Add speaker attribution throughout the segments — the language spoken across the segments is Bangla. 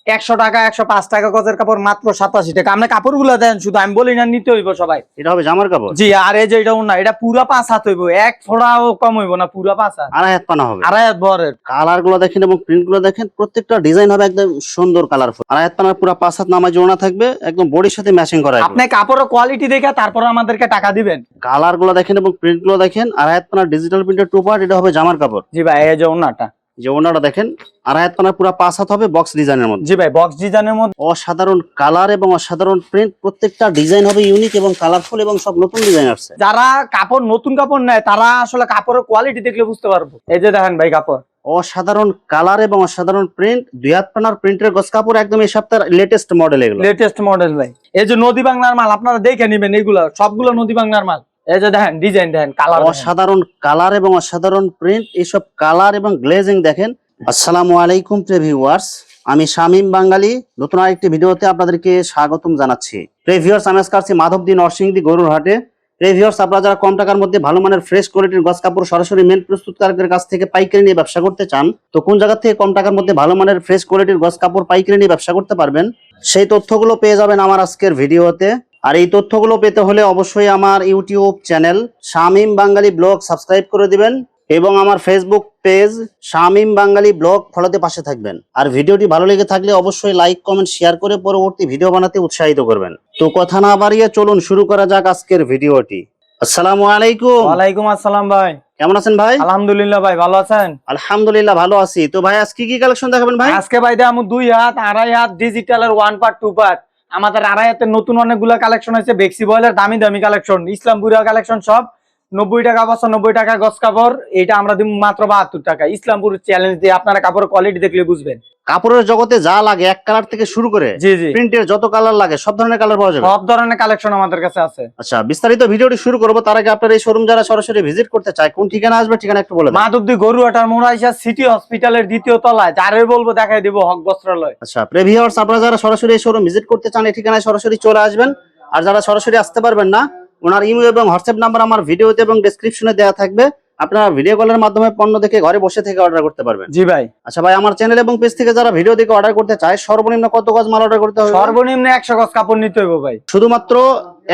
Speaker 1: 100 টাকা 105 টাকা গজের কাপড় মাত্র 87 টাকা। আপনি কাপড়গুলো দেন, শুধু আমি বলি না নিতে হইব সবাই।
Speaker 2: এটা হবে জামার কাপড়?
Speaker 1: জি। আর এই যে এটা না, এটা পুরা 5 হাত হইব, এক ফোঁটাও কম হইব না, পুরা 5 হাত,
Speaker 2: আড়াই হাত পানা হবে।
Speaker 1: আড়াই হাত বরের।
Speaker 2: কালার গুলো দেখেন এবং প্রিন্ট গুলো দেখেন, প্রত্যেকটা ডিজাইন হবে একদম সুন্দর কালারফুল। আড়াই হাত পানার পুরো 5 হাত নামাজ জোড়া থাকবে, একদম বডির সাথে ম্যাচিং করা।
Speaker 1: আপনি কাপড়ের কোয়ালিটি দেখে তারপর আমাদেরকে টাকা দিবেন।
Speaker 2: কালার গুলো দেখেন এবং প্রিন্ট গুলো দেখেন। আড়াই হাত পানার ডিজিটাল প্রিন্টের 2 পার্ট, এটা হবে জামার কাপড়।
Speaker 1: জি ভাই। এই যে ওনাটা,
Speaker 2: যে ওনাটা দেখেন আড়াই হাত পানার পুরো 5 হাত হবে বক্স ডিজাইনের মধ্যে।
Speaker 1: জি ভাই, বক্স ডিজাইনের মধ্যে।
Speaker 2: অসাধারণ কালার এবং অসাধারণ প্রিন্ট, প্রত্যেকটা ডিজাইন হবে ইউনিক এবং কালারফুল এবং সব নতুন ডিজাইন আসছে।
Speaker 1: যারা কাপড় নতুন কাপড় নেয় তারা আসলে কাপড়ের কোয়ালিটি দেখলে বুঝতে পারবো। এই যে দেখেন ভাই কাপড়,
Speaker 2: অসাধারণ কালার এবং অসাধারণ প্রিন্ট। 2 হাত পানার প্রিন্টের গস কাপড়, একদম এই সপ্তাহের লেটেস্ট মডেল এগুলো।
Speaker 1: লেটেস্ট মডেল ভাই। এই যে নদী বাংলার মাল, আপনারা দেখে নেবেন, এগুলো সবগুলো নদী বাংলার মাল। এই যে দেখেন ডিজাইন, দেখেন কালার,
Speaker 2: অসাধারণ কালার এবং অসাধারণ প্রিন্ট, এইসব কালার এবং গ্লেজিং দেখেন। আসসালামু আলাইকুম প্রিয় ভিউয়ার্স, আমি শামীম বাঙালি নতুন আরেকটি ভিডিওতে আপনাদেরকে স্বাগতম জানাচ্ছি। প্রিয় ভিউয়ার্স, আমি আজকে আসছি মাধবদী নরসিংদী গরুর হাটে। প্রিয় ভিউয়ার্স, আপনারা যারা কম টাকার মধ্যে ভালো মানের ফ্রেশ কোয়ালিটির গস কাপড় সরাসরি মেন প্রস্তুতকারকের কাছ থেকে পাইকারি নিয়ে ব্যবসা করতে চান, তো কোন জায়গা থেকে কম টাকার মধ্যে ভালো মানের ফ্রেশ কোয়ালিটির গস কাপড় পাইকারি নিয়ে ব্যবসা করতে পারবেন, সেই তথ্যগুলো পেয়ে যাবেন আমার আজকের ভিডিওতে। আর এই তথ্যগুলো পেতে হলে অবশ্যই আমার ইউটিউব চ্যানেল শামীম বাঙালি ব্লগ সাবস্ক্রাইব করে দিবেন এবং আমার ফেসবুক পেজ শামীম বাঙালি ব্লগ ফলোতে পাশে থাকবেন। আর ভিডিওটি ভালো লেগে থাকলে অবশ্যই লাইক কমেন্ট শেয়ার করে পরবর্তী ভিডিও বানাতে উৎসাহিত করবেন। তো কথা না বাড়িয়ে চলুন শুরু করা যাক আজকের ভিডিওটি। আসসালামু আলাইকুম।
Speaker 1: ওয়ালাইকুম আসসালাম ভাই।
Speaker 2: কেমন আছেন ভাই?
Speaker 1: আলহামদুলিল্লাহ ভাই, ভালো আছেন?
Speaker 2: আলহামদুলিল্লাহ ভালো আছি। তো ভাই আজকে কি কালেকশন দেখাবেন ভাই?
Speaker 1: আজকে ভাই দেখাবো 2 হাত, আড়াই হাত ডিজিটালের 1 পার্ট 2 পার্ট। আমাদের আড়াই হাতের নতুন অনেকগুলো কালেকশন আছে, বেক্সি বয়েলের দামি দামি কালেকশন, ইসলামপুরিয়া কালেকশন, সব 90 টাকা 95 টাকা গজ কাপড়। এটা আমরা দিব মাত্র 72 টাকা। ইসলামপুর চ্যালেঞ্জ দিয়ে আপনারা কাপড়ের কোয়ালিটি দেখলে বুঝবেন।
Speaker 2: কাপড়ের জগতে যা লাগে এক কালার থেকে শুরু করে
Speaker 1: জি জি
Speaker 2: প্রিন্টের যত কালার লাগে সব ধরনের কালার পাওয়া যাবে।
Speaker 1: সব ধরনের কালেকশন আমাদের কাছে আছে।
Speaker 2: আচ্ছা, বিস্তারিত ভিডিওটি শুরু করব তার আগে আপনার এই শোরুম যারা সরাসরি ভিজিট করতে চায় কোন ঠিকানা আসবে, ঠিকানা একটু বলে দেন।
Speaker 1: মাধবদী গরুয়াটার মোড়াইশা সিটি হসপিটালের 2য় তলায়, যারে বলবো দেখাই দিব, হক বস্ত্রালয়।
Speaker 2: আচ্ছা প্রিয় ভিউয়ার্স, আপনারা যারা সরাসরি এই শোরুম ভিজিট করতে চান এই ঠিকানায় সরাসরি চলে আসবেন। আর যারা সরাসরি আসতে পারবেন না, ওনার ইমেল এবং হোয়াটসঅ্যাপ নাম্বার আমার ভিডিওতে এবং ডেসক্রিপশনে দেওয়া থাকবে। আপনারা ভিডিও কলের মাধ্যমে পণ্য দেখে ঘরে বসে থেকে অর্ডার করতে পারবেন।
Speaker 1: জি ভাই।
Speaker 2: আচ্ছা ভাই, আমার চ্যানেল এবং পেজ থেকে যারা ভিডিও দেখে অর্ডার করতে চায় সর্বনিম্ন কত গজ মাল অর্ডার করতে হবে?
Speaker 1: সর্বনিম্ন 100 গজ কাপড় নিতে হবে ভাই।
Speaker 2: শুধুমাত্র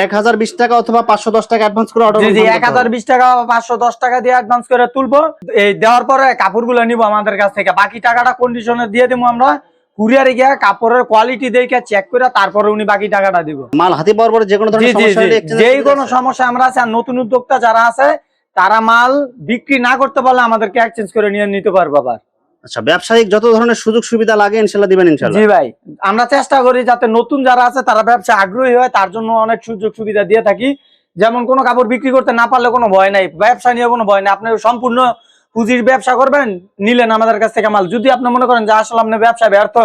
Speaker 2: 1020 টাকা অথবা 510 টাকা অ্যাডভান্স করে অর্ডার।
Speaker 1: জি জি, 1020 টাকা 510 টাকা দিয়ে অ্যাডভান্স করে তুলবো। এই দেওয়ার পরে কাপড়গুলো নিব আমাদের কাছ থেকে, বাকি টাকাটা কন্ডিশনে দিয়ে দেবো আমরা। কুরিয়ারে গিয়ে কাপড়ের কোয়ালিটি দেখে চেক করে তারপরে উনি বাকি টাকাটা দিব।
Speaker 2: মাল হাতে পাওয়ার পরে যে কোনো ধরনের সমস্যা হলে
Speaker 1: যে কোনো সমস্যা আমরা আছে। আর নতুন উদ্যোক্তা যারা আছে তারা মাল বিক্রি না করতে পারলে আমাদেরকে এক্সচেঞ্জ করে নিয়ে নিতে পারবো আবার।
Speaker 2: আচ্ছা, ব্যবসায়িক যত ধরনের সুযোগ সুবিধা লাগে ইনশাআল্লাহ দিবেন ইনশাআল্লাহ।
Speaker 1: জি ভাই, আমরা চেষ্টা করি যাতে নতুন যারা আছে তারা ব্যবসা আগ্রহী হয়, তার জন্য অনেক সুযোগ সুবিধা দিয়ে থাকি। যেমন কোনো কাপড় বিক্রি করতে না পারলে কোনো ভয় নাই, ব্যবসা নিয়ে কোনো ভয় নাই। আপনি সম্পূর্ণ পুঁজির ব্যবসা করবেন, নিলেন আমাদের কাছ থেকে মাল। যদি আপনি মনে করেন যে আসলে আপনি ব্যবসা ব্যর্থ,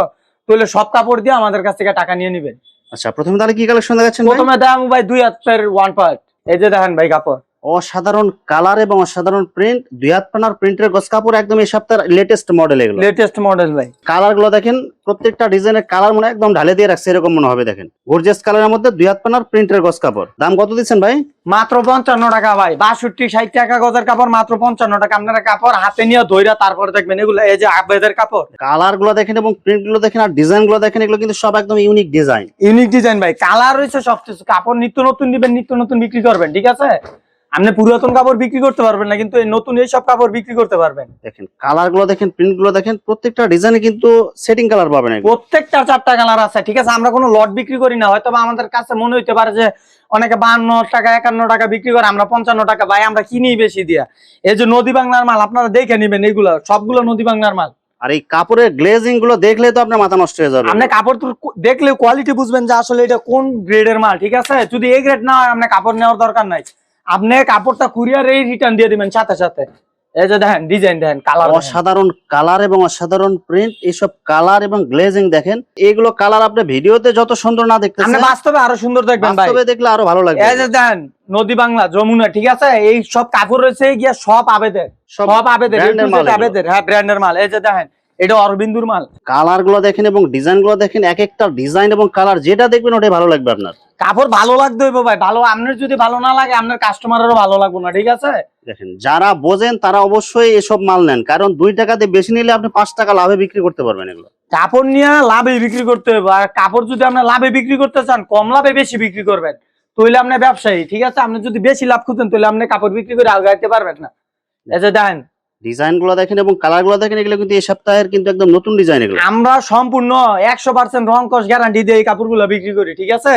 Speaker 1: তাহলে সব কাপড় দিয়ে আমাদের কাছ থেকে টাকা নিয়ে নিবেন।
Speaker 2: আচ্ছা, প্রথমে তাহলে কি কালেকশন দেখাচ্ছেন?
Speaker 1: প্রথমে দেখাবো ভাই 2 হাতের 1 পার্ট। এই যে দেখেন ভাই কাপড়,
Speaker 2: অসাধারণ কালার এবং অসাধারণ প্রিন্ট। 2 হাত পানার প্রিন্টের গস কাপড়, একদম এই সপ্তাহের লেটেস্ট মডেল এগুলো।
Speaker 1: লেটেস্ট মডেল ভাই।
Speaker 2: কালার গুলো দেখেন, প্রত্যেকটা ডিজাইনের কালার মনে একদম ঢালে দিয়ে রাখছে এরকম মনে হবে। দেখেন গর্জিয়াস কালারের মধ্যে 2 হাত পানার প্রিন্টের গস কাপড়। দাম কত দিচ্ছেন ভাই?
Speaker 1: মাত্র 55 টাকা ভাই। 62-60 টাকা গজের কাপড়, মাত্র 55 টাকা। আপনারা কাপড় হাতে নিয়ে ধইরা তারপরে দেখবেন এগুলো। এই যে আবেদের কাপড়,
Speaker 2: কালার গুলো দেখেন এবং প্রিন্ট গুলো দেখেন আর ডিজাইন গুলো দেখেন, এগুলো কিন্তু সব একদম ইউনিক ডিজাইন।
Speaker 1: ইউনিক ডিজাইন ভাই। কালার হইছে সবকিছু। কাপড় নিত্য নতুন দিবেন, নিত্য নতুন বিক্রি করবেন, ঠিক আছে? আপনি পুরাতন কাপড় বিক্রি করতে পারবেন না, কিন্তু এই নতুন এই সব কাপড় বিক্রি করতে পারবেন।
Speaker 2: দেখেন কালার গুলো দেখেন, প্রিন্ট গুলো দেখেন, প্রত্যেকটা ডিজাইনে কিন্তু সেটিং কালার পাবেন।
Speaker 1: প্রত্যেকটা 4টা কালার আছে, ঠিক আছে? আমরা কোনো লট বিক্রি করি না। হয়তো আমাদের কাছে মনে হইতে পারে যে অনেকে 52 টাকা 51 টাকা বিক্রি করে, আমরা 55 টাকা। ভাই আমরা কিনি বেশি দিয়া। এই যে নদী বাংলার মাল, আপনারা দেখে নিবেন, এইগুলো সবগুলো নদী বাংলার মাল।
Speaker 2: আর এই কাপড়ের গ্লেজিং গুলো দেখলে তো আপনার মাথা নষ্ট হয়ে যাবে।
Speaker 1: আপনি কাপড় দেখলে কোয়ালিটি বুঝবেন যে আসলে এটা কোন গ্রেডের মাল, ঠিক আছে? যদি এই গ্রেড না হয় আপনি কাপড় নেওয়ার দরকার নাই। আপনি কাপড়টা কুরিয়ারে রিটার্ন দিয়ে দিবেন সাথে সাথে। এই যে দেখেন ডিজাইন, দেখেন কালার,
Speaker 2: অসাধারণ কালার এবং অসাধারণ প্রিন্ট। এইসব কালার এবং গ্লেজিং দেখেন, এইগুলো কালার আপনি ভিডিওতে যত সুন্দর না দেখতেছেন,
Speaker 1: আপনি বাস্তবে আরো সুন্দর দেখবেন ভাই।
Speaker 2: বাস্তবে দেখলে আরো ভালো লাগবে।
Speaker 1: এই যে দেখেন নদী বাংলা যমুনা, ঠিক আছে? এই সব কাপড় রয়েছে গিয়া সব আবেদের, সব আবেদের, আবেদের। হ্যাঁ, ব্র্যান্ডের মাল। এই যে দেখেন এটা অরবিন্দুর মাল।
Speaker 2: কালার গুলো দেখেন এবং ডিজাইন গুলো দেখেন, এক একটা ডিজাইন এবং কালার যেটা দেখবেন ওটাই ভালো লাগবে আপনার।
Speaker 1: কাপড় ভালো লাগতে হইব ভাই, ভালো আপনার যদি ভালো না লাগে আপনার কাস্টমারেরও ভালো লাগবে না, ঠিক আছে?
Speaker 2: দেখেন যারা বোঝেন তারা অবশ্যই এসব মাল নেন, কারণ 2 টাকাতে বেশি নিলে আপনি 5 টাকা লাভে বিক্রি করতে পারবেন এগুলো।
Speaker 1: কাপড় নিয়ে লাভে বিক্রি করতে হবে, আর কাপড় যদি আপনি লাভে বিক্রি করতে চান কম লাভে বেশি বিক্রি করবেন, তাহলে আপনি ব্যবসায়ী, ঠিক আছে? আপনি যদি বেশি লাভ খুঁজেন তাহলে আপনি কাপড় বিক্রি করে আগাইতে পারবেন না। এই যে দেখেন
Speaker 2: ডিজাইন গুলো দেখেন এবং কালার গুলো দেখেন, এগুলো কিন্তু এই সপ্তাহের কিন্তু একদম নতুন ডিজাইন এগুলো।
Speaker 1: আমরা সম্পূর্ণ 100% রং কস গ্যারান্টি দিয়ে এই কাপড়গুলো বিক্রি করি, ঠিক আছে?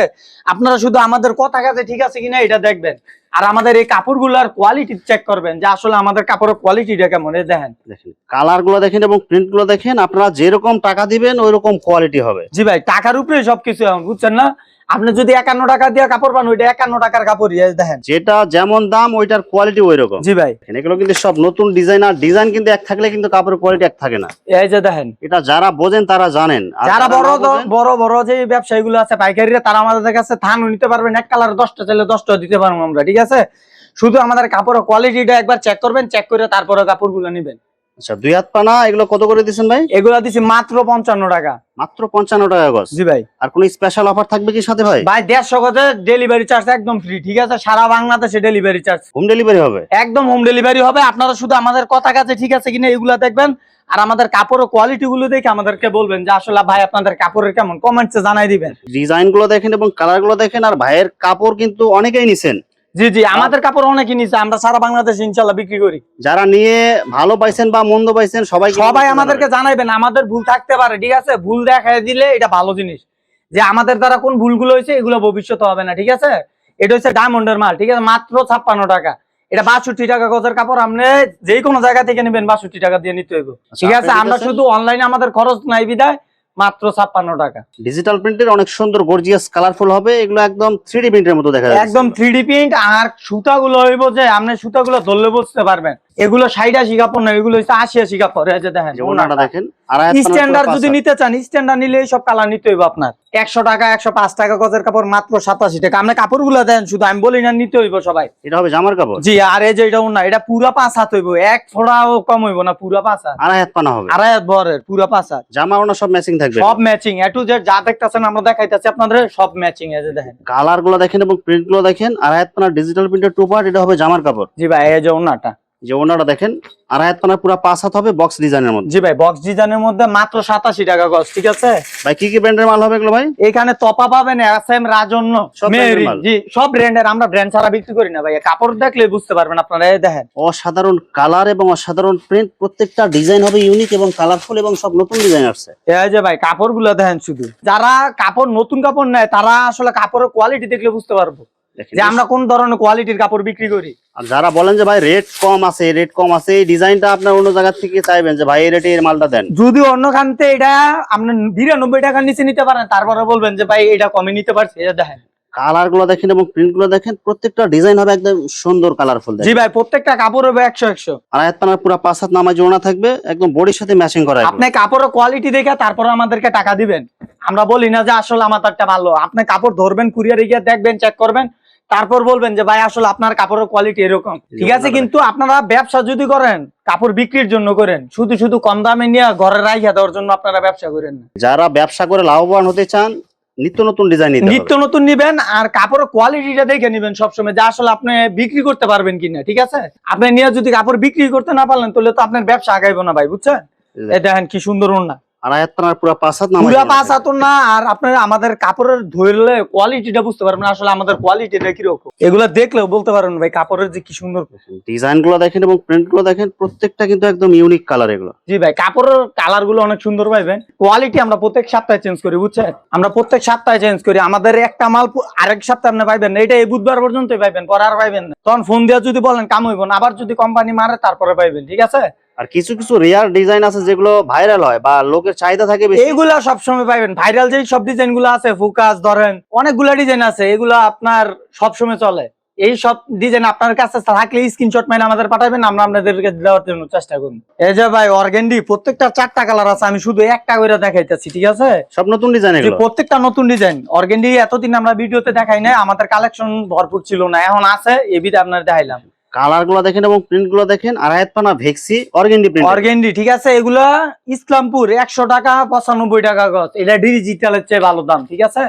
Speaker 1: আপনারা শুধু আমাদের কথা কাজে ঠিক আছে কিনা এটা দেখবেন, আর আমাদের এই কাপড়গুলোর কোয়ালিটি চেক করবেন যে আসলে আমাদের কাপড়ের কোয়ালিটিটা কেমন। এই দেখেন
Speaker 2: দেখেন কালার গুলো দেখেন এবং প্রিন্ট গুলো দেখেন, আপনারা যেরকম টাকা দিবেন ওই রকম কোয়ালিটি হবে।
Speaker 1: জি ভাই, টাকার উপরে সবকিছু, বুঝছেন না? আপনি যদি 51 টাকা দিয়ে কাপড় পান ওইটা 51 টাকার কাপড়। দেখেন
Speaker 2: যেটা যেমন দাম ওইটার কোয়ালিটি ওই রকম।
Speaker 1: জি ভাই,
Speaker 2: এগুলো কিন্তু সব নতুন ডিজাইন, আর ডিজাইন কিন্তু এক থাকলে কিন্তু কাপড়ের কোয়ালিটি এক থাকে না।
Speaker 1: এই যে দেখেন,
Speaker 2: এটা যারা বোঝেন তারা জানেন, আর
Speaker 1: যারা
Speaker 2: না
Speaker 1: বড়
Speaker 2: বোঝেন,
Speaker 1: বড় বড় যে ব্যবসায়ীগুলো আছে পাইকারিরা, তারা আমাদের কাছে থানও নিতে পারবেন, এক কালার 10টা চাইলে 10টা দিতে পারবো আমরা, ঠিক আছে? শুধু আমাদের কাপড়ের কোয়ালিটিটা একবার চেক করবেন, চেক করে তারপরে কাপড়গুলো নেবেন।
Speaker 2: আচ্ছা 2 হাত পানা এগুলো কত করে দিচ্ছেন ভাই?
Speaker 1: এগুলা দিছি মাত্র 55 টাকা।
Speaker 2: মাত্র 55 টাকা গজ।
Speaker 1: জি ভাই।
Speaker 2: আর কোন স্পেশাল অফার থাকবে কি সাথে ভাই?
Speaker 1: ভাই 150 গজে ডেলিভারি চার্জ একদম ফ্রি, ঠিক আছে? সারা বাংলাদেশে ডেলিভারি চার্জ,
Speaker 2: হোম ডেলিভারি হবে?
Speaker 1: একদম হোম ডেলিভারি হবে। আপনারা শুধু আমাদের কথা কাছে ঠিক আছে কিনা এগুলা দেখবেন, আর আমাদের কাপড়ের কোয়ালিটি গুলো দেখে আমাদেরকে বলবেন যে আসলে ভাই আপনাদের কাপড়ের কেমন, কমেন্টসে জানাই দিবেন।
Speaker 2: ডিজাইন গুলো দেখেন এবং কালার গুলো দেখেন, আর ভাইয়ের কাপড় কিন্তু অনেকেই নিছেন।
Speaker 1: জি জি, আমাদের কাপড় অনেকই নিচ্ছে, আমরা সারা বাংলাদেশে ইনশাল্লাহ বিক্রি করি।
Speaker 2: যারা নিয়ে ভালো পাইছেন বা মন্দ পাইছেন
Speaker 1: সবাই আমাদেরকে জানাইবেন, আমাদের ভুল থাকতে পারে, ঠিক আছে? ভুল দেখায় দিলে এটা ভালো জিনিস, যে আমাদের দ্বারা কোন ভুলগুলো হয়েছে এগুলো ভবিষ্যতে হবে না, ঠিক আছে? এটা হচ্ছে ডায়মন্ডের মাল, ঠিক আছে? মাত্র 56 টাকা। এটা 62 টাকা গজের কাপড়, আপনি যে কোনো জায়গা থেকে নেবেন 62 টাকা দিয়ে নিতে হইব, ঠিক আছে? আমরা শুধু অনলাইনে আমাদের খরচ নাই বিদায় মাত্র 56 টাকা।
Speaker 2: ডিজিটাল প্রিন্টের অনেক সুন্দর গর্জিয়াস কালারফুল হবে, এগুলো একদম 3D প্রিন্টের মতো দেখা যাচ্ছে।
Speaker 1: একদম 3D প্রিন্ট। আর সুতাগুলো হইব যে আপনি সুতাগুলো ধরলে বুঝতে পারবেন এগুলো 60-80 কাপড় না, এগুলো হচ্ছে 80-80 কাপড়। এই যে দেখেন
Speaker 2: ওনাটা দেখেন, আর
Speaker 1: স্ট্যান্ডার্ড যদি নিতে চান, স্ট্যান্ডার্ড নিলে সব কালার নিতে হইব আপনার 100 টাকা 105 টাকা গজের কাপড় মাত্র 87 টাকা। আপনি কাপড়গুলো দেন শুধু, আমি বলি না নিতে হইব সবাই।
Speaker 2: এটা হবে জামার কাপড়?
Speaker 1: জি। আর এই যে এটা না, এটা পুরা 5 হাত হইব, এক ফোড়াও কম হইব না, পুরা 5 হাত।
Speaker 2: আড়াই হাত পানা হবে?
Speaker 1: আড়াই হাত বরের পুরা 5 হাত।
Speaker 2: জামা ওনা সব ম্যাচিং থাকবে?
Speaker 1: সব ম্যাচিং, এ টু জেড যা দেখতেছেন আমরা দেখাইতেছি আপনাদের, সব ম্যাচিং। এই যে দেখেন
Speaker 2: কালার গুলো দেখেন এবং প্রিন্ট গুলো দেখেন। আড়াই হাত পানা ডিজিটাল প্রিন্টের টু পার্ট, এটা হবে জামার কাপড়।
Speaker 1: জি ভাই। এই যে ওনাটা,
Speaker 2: যে ওনাটা দেখেন আড়াই হাত পানা পুরো 5 হাত হবে, বক্স ডিজাইনের মধ্যে।
Speaker 1: জি ভাই, বক্স ডিজাইনের মধ্যে মাত্র 87 টাকা গজ, ঠিক আছে?
Speaker 2: ভাই কি কি ব্র্যান্ডের মাল হবে এগুলো ভাই?
Speaker 1: এখানে তপা পাবেন, এসএম, রাজন্য,
Speaker 2: সব
Speaker 1: মেরি,
Speaker 2: brand এর মাল?
Speaker 1: জি সব ব্র্যান্ডের। আমরা ব্র্যান্ড ছাড়া বিক্রি করি না ভাই, কাপড় দেখলে বুঝতে পারবেন আপনারা। এই দেখেন
Speaker 2: অসাধারণ কালার এবং অসাধারণ প্রিন্ট, প্রত্যেকটা ডিজাইন হবে ইউনিক এবং কালারফুল, এবং সব নতুন ডিজাইন আসছে।
Speaker 1: এই যে ভাই কাপড়গুলো দেখেন, শুধু যারা কাপড় নতুন কাপড় নেয় তারা আসলে কাপড়ের কোয়ালিটি দেখলে বুঝতে পারবো
Speaker 2: দেখেন
Speaker 1: যে আমরা কোন ধরনের কোয়ালিটির কাপড় বিক্রি করি।
Speaker 2: আর যারা বলেন যে ভাই রেট কম আছে, রেট কম আছে, এই ডিজাইনটা আপনার অন্য জায়গা থেকে চাইবেন যে ভাই এই রেটে এর মালটা দেন,
Speaker 1: যদি অন্য খানতে এটা আপনি 92 টাকার নিচে নিতে পারেন, তারপরে বলবেন যে ভাই এটা কমে নিতে পারছি। এটা দেখেন
Speaker 2: কালার গুলো দেখেন এবং প্রিন্ট গুলো দেখেন, প্রত্যেকটা ডিজাইন হবে একদম সুন্দর কালারফুল।
Speaker 1: জি ভাই, প্রত্যেকটা কাপড় হবে 100-100।
Speaker 2: আর আয়াত পানার পুরো 5 হাত নামাজ ওড়না থাকবে, একদম বডির সাথে ম্যাচিং করা।
Speaker 1: আপনি কাপড়ের কোয়ালিটি দেখে তারপরে আমাদেরকে টাকা দিবেন। আমরা বলি না যে আসলে আমাদেরটা ভালো, আপনি কাপড় ধরবেন, কুরিয়ারে গিয়ে দেখবেন, চেক করবেন, তারপর বলবেন যে ভাই আসলে আপনার কাপড়ের কোয়ালিটি এরকম, ঠিক আছে? কিন্তু আপনারা ব্যবসা যদি করেন, কাপড় বিক্রির জন্য করেন, শুধু শুধু কম দামে নিয়ে ঘরে রাখিয়া দেওয়ার জন্য আপনারা ব্যবসা করেন না।
Speaker 2: যারা ব্যবসা করে লাভবান হতে চান, নিত্য নতুন ডিজাইন
Speaker 1: নিত্য নতুন নিবেন, আর কাপড়ের কোয়ালিটিটা দেখে নিবেন সবসময়, যে আসলে আপনি বিক্রি করতে পারবেন কিনা, ঠিক আছে? আপনি নিয়ে যদি কাপড় বিক্রি করতে না পারলেন তাহলে তো আপনার ব্যবসা আগাইবো না ভাই, বুঝছেন? এই দেখেন কি সুন্দর ওড়না,
Speaker 2: আর আয়াত পানার পুরো 5 হাত নামাজ
Speaker 1: পুরা 5 হাত না। আর আপনারা আমাদের কাপড়ের ধরলে কোয়ালিটিটা বুঝতে পারবেন, আসলে আমাদের কোয়ালিটিটা কিরকম, এগুলা দেখলেও বলতে পারবেন ভাই কাপড়ের যে কি সুন্দর।
Speaker 2: ডিজাইন গুলো দেখেন এবং প্রিন্ট গুলো দেখেন, প্রত্যেকটা কিন্তু একদম ইউনিক কালার এগুলো।
Speaker 1: জি ভাই, কাপড়ের কালার গুলো অনেক সুন্দর পাইবেন। কোয়ালিটি আমরা প্রত্যেক সপ্তাহে চেঞ্জ করি, বুঝছেন? আমরা প্রত্যেক সপ্তাহে চেঞ্জ করি। আমাদের একটা মাল আরেক সপ্তাহে আপনি পাইবেন না, এটা এই বুধবার পর্যন্ত পাইবেন, পরে আর পাইবেন না। তখন ফোন দিয়ে যদি বলেন কাম হইব না, আবার যদি কোম্পানি মারে তারপরে পাইবেন, ঠিক আছে?
Speaker 2: আর কিছু কিছু রেয়ার ডিজাইন আছে যেগুলো ভাইরাল হয় বা লোকের চাহিদা থাকে বেশি,
Speaker 1: এইগুলা সবসময় পাইবেন। ভাইরাল যে সব ডিজাইন গুলো আছে, ফোকাস ধরেন অনেকগুলা ডিজাইন আছে, এগুলো আপনার সবসময় চলে। এই সব ডিজাইন আপনার কাছে থাকলে স্ক্রিনশট মেরে আমাদের পাঠাবেন, আমরা আপনাদেরকে দেওয়ার জন্য চেষ্টা করব। এই যে ভাই অর্গেন্ডি, প্রত্যেকটা 4টা কালার আছে, আমি শুধু একটা করে দেখাইতেছি, ঠিক আছে?
Speaker 2: সব নতুন ডিজাইন এগুলো,
Speaker 1: প্রত্যেকটা নতুন ডিজাইন। অর্গেন্ডি এতদিন আমরা ভিডিওতে দেখাই না, আমাদের কালেকশন ভরপুর ছিল না, এখন আছে, এই ভিডিও আপনার দেখাইলাম।
Speaker 2: কালার গুলো দেখেন এবং প্রিন্ট গুলো দেখেন। আড়াইহাত পানা ভেক্সি অর্গেন্ডি প্রিন্ট।
Speaker 1: অর্গেন্ডি, ঠিক আছে। এগুলা ইসলামপুর 100 টাকা 95 টাকা গজ। এটা ডিজিটালের চেয়ে ভালো দাম, ঠিক আছে।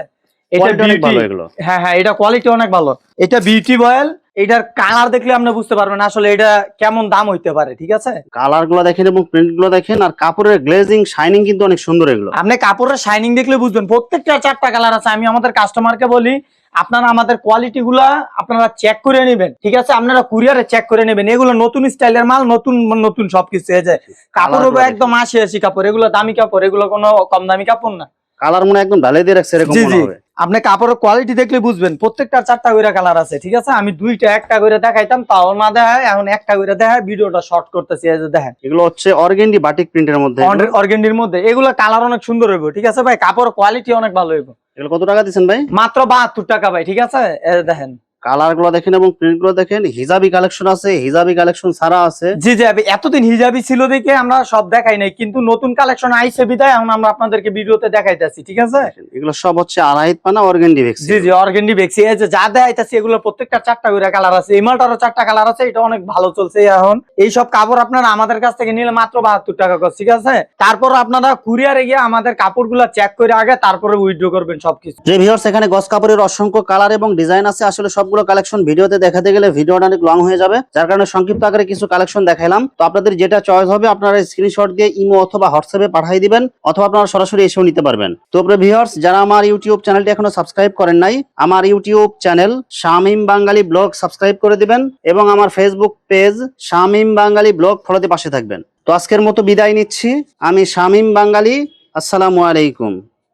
Speaker 1: এটা
Speaker 2: Quality অনেক
Speaker 1: বিউটি,
Speaker 2: ভালো এগুলো।
Speaker 1: হ্যাঁ হ্যাঁ, এটা কোয়ালিটি অনেক ভালো। এটা বিউটি বয়েল, এটার কালার দেখলে আপনি বুঝতে পারবেন আসলে এটা কেমন দাম হইতে পারে, ঠিক আছে।
Speaker 2: কালার গুলো দেখেন এবং প্রিন্ট গুলো দেখেন, আর কাপড়ের গ্লেজিং শাইনিং কিন্তু অনেক সুন্দর এগুলো।
Speaker 1: আপনি কাপড়ের শাইনিং দেখলে বুঝবেন। প্রত্যেকটা 4টা কালার আছে। আমি আমাদের কাস্টমারকে বলি আপনারা আমাদের কোয়ালিটি গুলা আপনারা চেক করে নেবেন, ঠিক আছে। আপনারা কুরিয়ারে চেক করে নেবেন। এগুলো নতুন স্টাইলের মাল, নতুন নতুন সবকিছু। এই যে কাপড় হবে একদম 80 কাপড়। এগুলো দামি কাপড়, এগুলো কোনো কম দামি কাপড় না।
Speaker 2: কালার মনে হয় একদম ঢালাই দিয়ে রাখছে এরকম
Speaker 1: জি
Speaker 2: মনে
Speaker 1: জি,
Speaker 2: হবে।
Speaker 1: আপনি কাপড়ের কোয়ালিটি দেখলে বুঝবেন। প্রত্যেকটা 4টা করে কালার আছে, ঠিক আছে। আমি 2টা একটা করে দেখাইতাম, তাও না দেখায়, এখন একটা করে দেখায়। ভিডিওটা শর্ট করতেছি, এই যে দেখেন।
Speaker 2: এগুলো হচ্ছে অর্গেন্ডি বাটিক প্রিন্টের মধ্যে।
Speaker 1: অর্গেন্ডির মধ্যে এগুলো কালার অনেক সুন্দর হইব, ঠিক আছে ভাই। কাপড় কোয়ালিটি অনেক ভালো হইব।
Speaker 2: এগুলো কত টাকা দিচ্ছেন ভাই?
Speaker 1: মাত্র 72 টাকা ভাই, ঠিক আছে। এই যে দেখেন,
Speaker 2: কালার গুলো দেখেন এবং প্রিন্ট গুলো দেখেন। হিজাবি কালেকশন আছে, হিজাবি কালেকশন ছাড়া আছে।
Speaker 1: জি জি। এতদিন হিজাবি ছিল দেখে আমরা সব দেখাই নাই, কিন্তু নতুন কালেকশন আইছে বিদায় এখন আমরা আপনাদেরকে ভিডিওতে দেখাইতেছি, ঠিক আছে।
Speaker 2: এগুলো সব হচ্ছে আড়াইহাত পানা অর্গেন্ডি ভেক্সি।
Speaker 1: জি জি, অর্গেন্ডি ভেক্সি। এই যে যা দেখাইতেছি এগুলো প্রত্যেকটা 4টা করে কালার আছে। এই মালটারও 4টা কালার আছে। এটা অনেক ভালো চলছে এখন। এই সব কাপড় আপনারা আমাদের কাছ থেকে নিলে মাত্র 72 টাকা করে, ঠিক আছে। তারপর আপনারা কুরিয়ারে গিয়ে আমাদের কাপড়গুলো চেক করে আগে তারপরে উইথড্র করবেন সবকিছু।
Speaker 2: যে ভিউয়ার্স, এখানে গস কাপড়ের অসংখ্য কালার এবং ডিজাইন আছে। আসলে সবগুলো কালেকশন ভিডিওতে দেখাতে গেলে ভিডিওটা অনেক লং হয়ে যাবে, যার কারণে সংক্ষিপ্ত আকারে কিছু কালেকশন দেখাইলাম। তো আপনাদের যেটা চয়েস হবে আপনারা স্ক্রিনশট দিয়ে ইমো অথবা হোয়াটসঅ্যাপে পাঠিয়ে দিবেন, অথবা আপনারা সরাসরি এসেও নিতে পারবেন। তো ভিউয়ার্স, যারা আমার ইউটিউব চ্যানেলটি এখনো সাবস্ক্রাইব করেন নাই, আমার ইউটিউব চ্যানেল শামীম বাঙালি ব্লগ সাবস্ক্রাইব করে দিবেন, এবং আমার ফেসবুক পেজ শামীম বাঙালি ব্লগ ফলোতে পাশে থাকবেন। তো আজকের মতো বিদায় নিচ্ছি। আমি শামীম বাঙালি। আসসালামু আলাইকুম।